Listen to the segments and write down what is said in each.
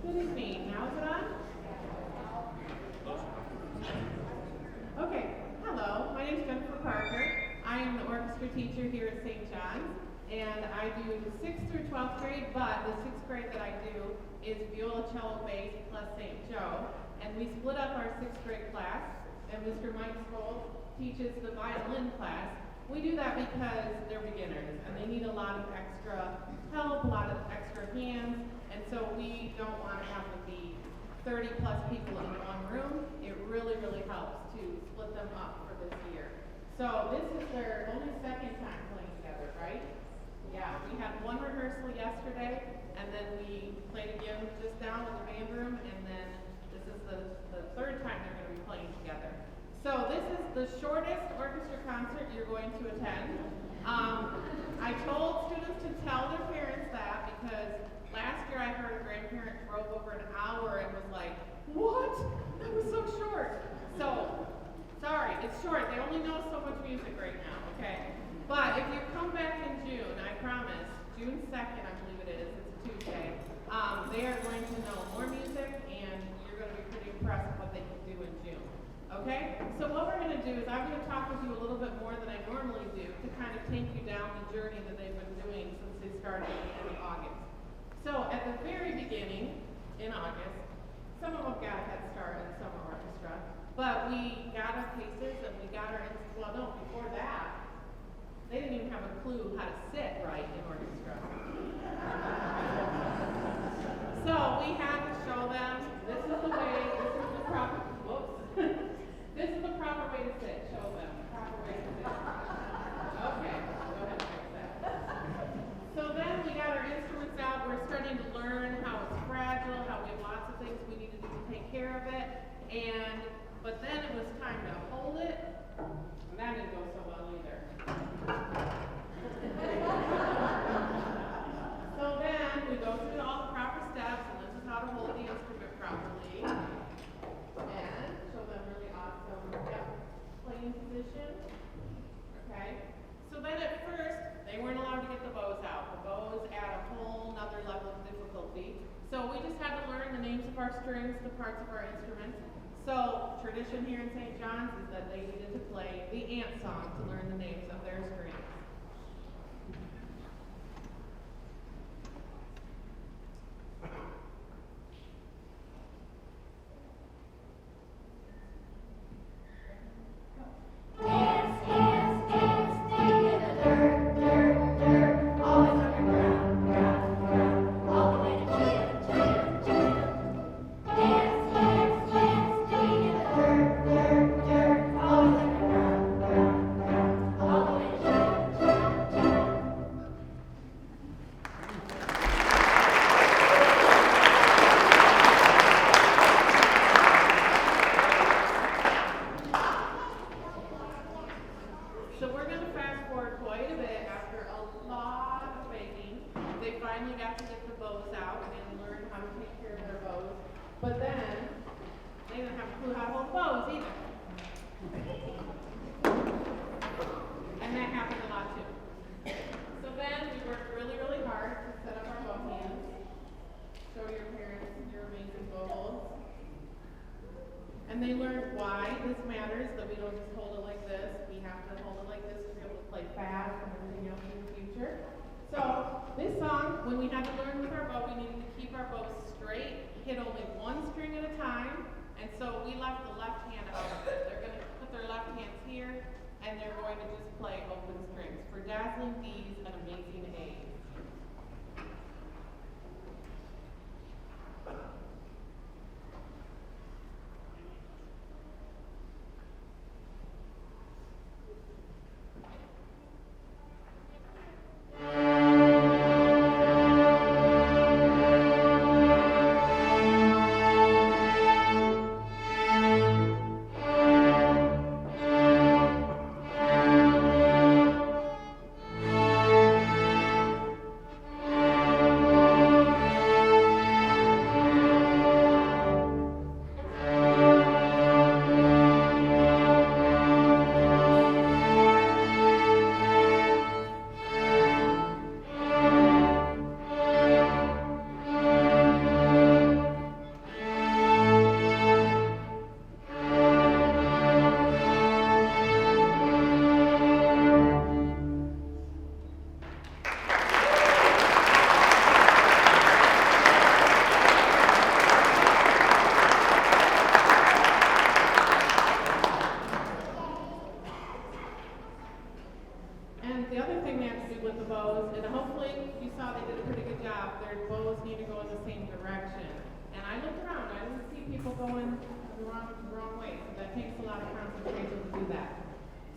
Good evening. Now is it on? Okay. Hello. My name is Jennifer Parker. I am the orchestra teacher here at St. John's, and I do the 6th through 12th grade, but the 6th grade that I do is viola, cello, bass, plus St. Joe. And we split up our 6th grade class, and Mr. Mike Scholes teaches the violin class. We do that because they're beginners, and they need a lot of extra help, a lot of extra hands, and so we don't want to have to be 30 plus people in one room. It really, really helps to split them up for this year. So this is their only second time playing together, right? Yeah, we had one rehearsal yesterday, and then we played again just down in the band room, and then this is the third time they're going to be playing together. So this is the shortest orchestra concert you're going to attend. I told students to tell their parents that because last year I heard a grandparent drove over an hour and was like, what? That was so short. So, sorry, it's short. They only know so much music right now, okay? But if you come back in June, I promise, June 2nd, I believe it is, it's a Tuesday, they are going to know more music and you're going to be pretty impressed with what they can do in June. Okay? So what we're going to do is I'm going to talk with you a little bit more than I normally do to kind of take you down the journey that they've been doing since they started at the end of August. So at the very beginning, in August, some of them got a head start in summer orchestra, but we got our cases and we got our, well no, before that, they didn't even have a clue how to sit right in orchestra. So we had to show them, this is the way, this is the proper, whoops. This is the proper way to sit. Show them the proper way to sit. Okay, go ahead and fix that. So then we got our instruments out. We're starting to learn how it's fragile, how we have lots of things we need to do to take care of it. But then it was time to hold it, and that didn't go so well either. So then we go through all the proper steps, and this is how to hold the instrument properly. And show them really awesome, playing position. Okay. So then at first, they weren't allowed to get the bows out. The bows add a whole nother level of difficulty. So we just had to learn the names of our strings, the parts of our instruments. So tradition here in St. John's is that they needed to play the ant song to learn the names of their strings. And they learned why this matters, that we don't just hold it like this. We have to hold it like this to be able to play fast and everything else in the future. So this song, when we had to learn with our bow, we needed to keep our bow straight, hit only one string at a time, and so we left the left hand out of it. They're going to put their left hands here, and they're going to just play open strings for dazzling D's and amazing A's.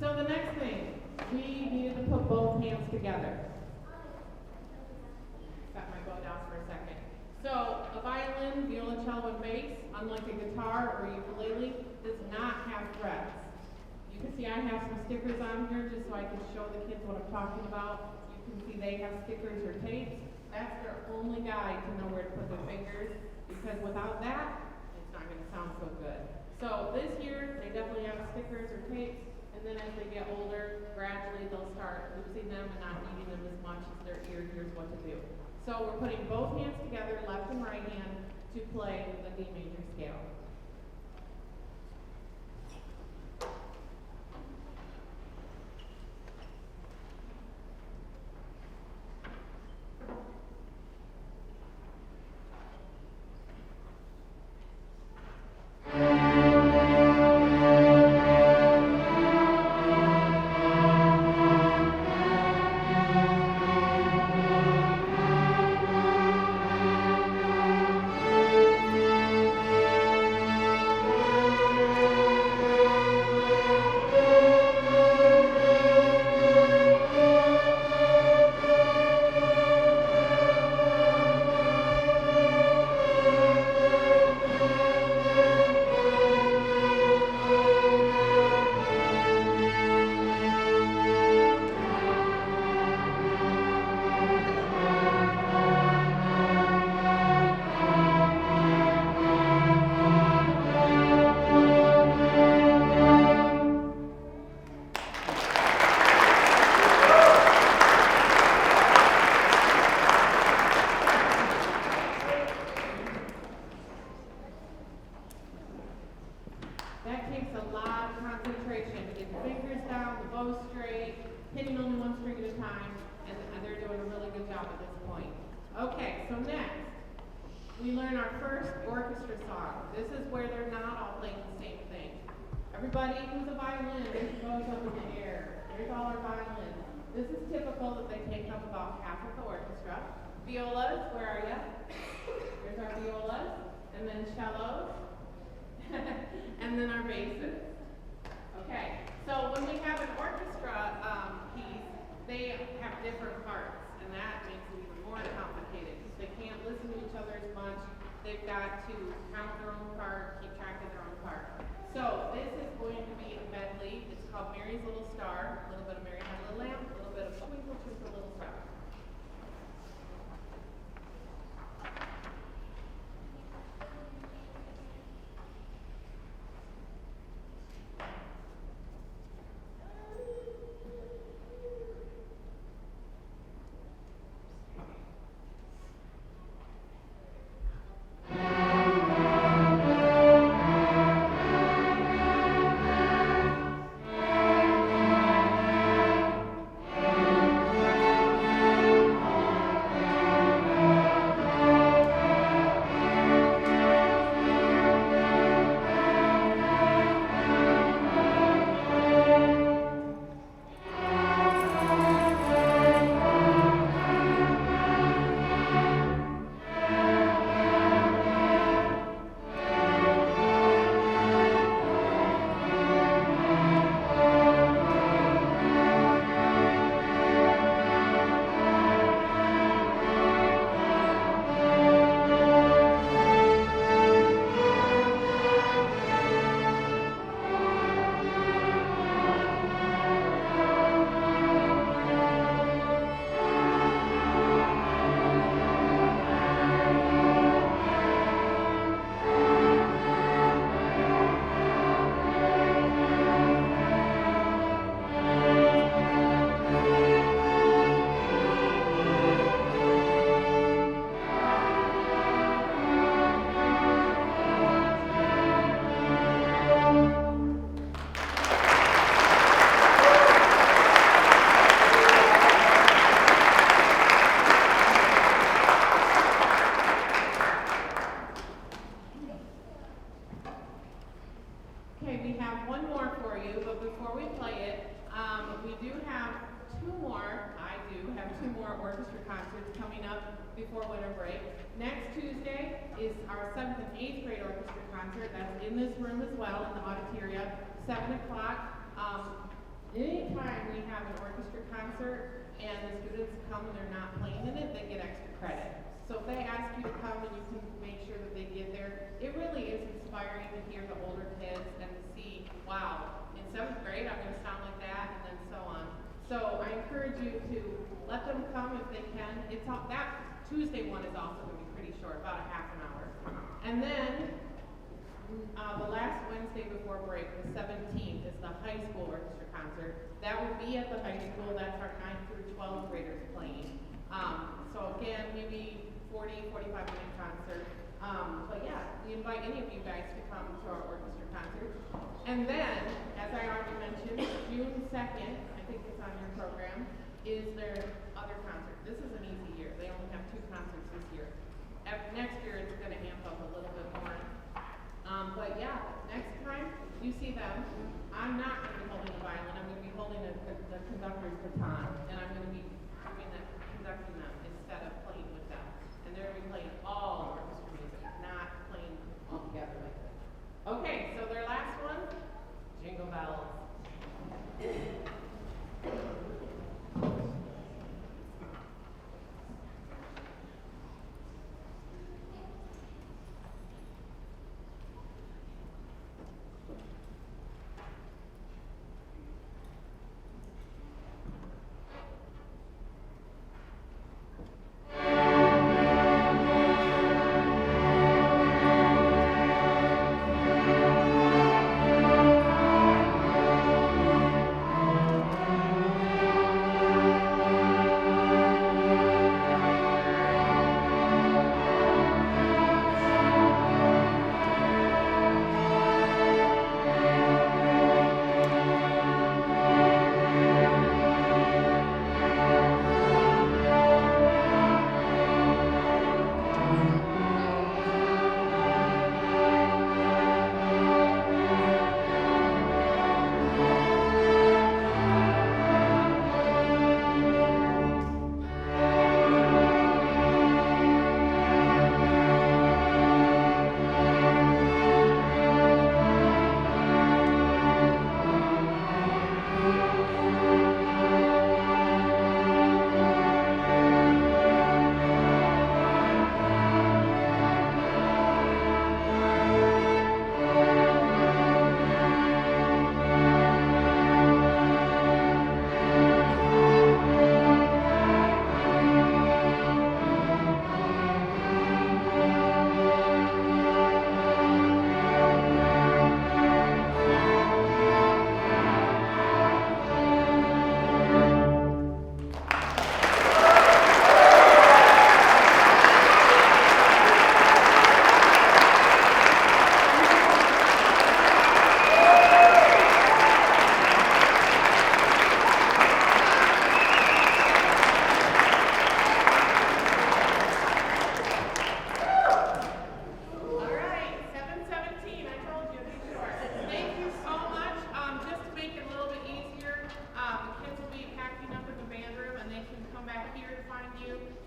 So the next thing, we needed to put both hands together. Set my bow down for a second. So a violin, violoncello, and bass, unlike a guitar or ukulele, does not have frets. You can see I have some stickers on here just so I can show the kids what I'm talking about. You can see they have stickers or tapes. That's their only guide to know where to put their fingers, because without that, it's not going to sound so good. So this year, they definitely have stickers or tapes, and then as they get older, gradually they'll start losing them and not needing them as much as their ear hears what to do. So we're putting both hands together, left and right hand, to play the D major scale. That takes a lot of concentration to get the fingers down, the bow straight, hitting only one string at a time, and they're doing a really good job at this point. Okay, so next, we learn our first orchestra song. This is where they're not all playing the same thing. Everybody who's a violin, this goes up in the air. Here's all our violins. This is typical that they take up about half of the orchestra. Violas, where are you? Here's our violas, and then cellos. And then our basses. Okay, so when we have an orchestra piece, they have different parts, and that makes it even more complicated because they can't listen to each other as much. They've got to count their own part, keep track of their own part. So this is going to be a medley. It's called Mary's Little Star. A little bit of Mary Had a Little Lamb, a little bit of Twinkle Twinkle Little Star. before winter break. Next Tuesday is our 7th and 8th grade orchestra concert. That's in this room as well, in the auditorium, 7 o'clock. anytime we have an orchestra concert and the students come and they're not playing in it, they get extra credit. So if they ask you to come and you can make sure that they get there, it really is inspiring to hear the older kids and to see, wow, in 7th grade I'm going to sound like that, and then so on. So I encourage you to let them come if they can. It's all, that Tuesday one is also going to be pretty short, about a half an hour. And then the last Wednesday before break, the 17th, is the high school orchestra concert. That will be at the high school. That's our 9th through 12th graders playing. So again, maybe 45-minute concert. But yeah, we invite any of you guys to come to our orchestra concert. And then, as I already mentioned, June 2nd, I think it's on your program, is their other concert. This is an easy year. They only have 2 concerts this year. Next year, it's going to amp up a little bit more. But yeah, next time you see them, I'm not going to be holding the violin. I'm going to be holding the conductor's baton, and I'm going to be conducting them instead of playing with them. And they're going to be playing all orchestra music, not playing all together like this. Okay, so their last one, Jingle Bells.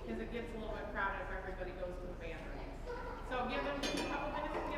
Because it gets a little bit crowded if everybody goes to the band room. So give them a couple minutes to get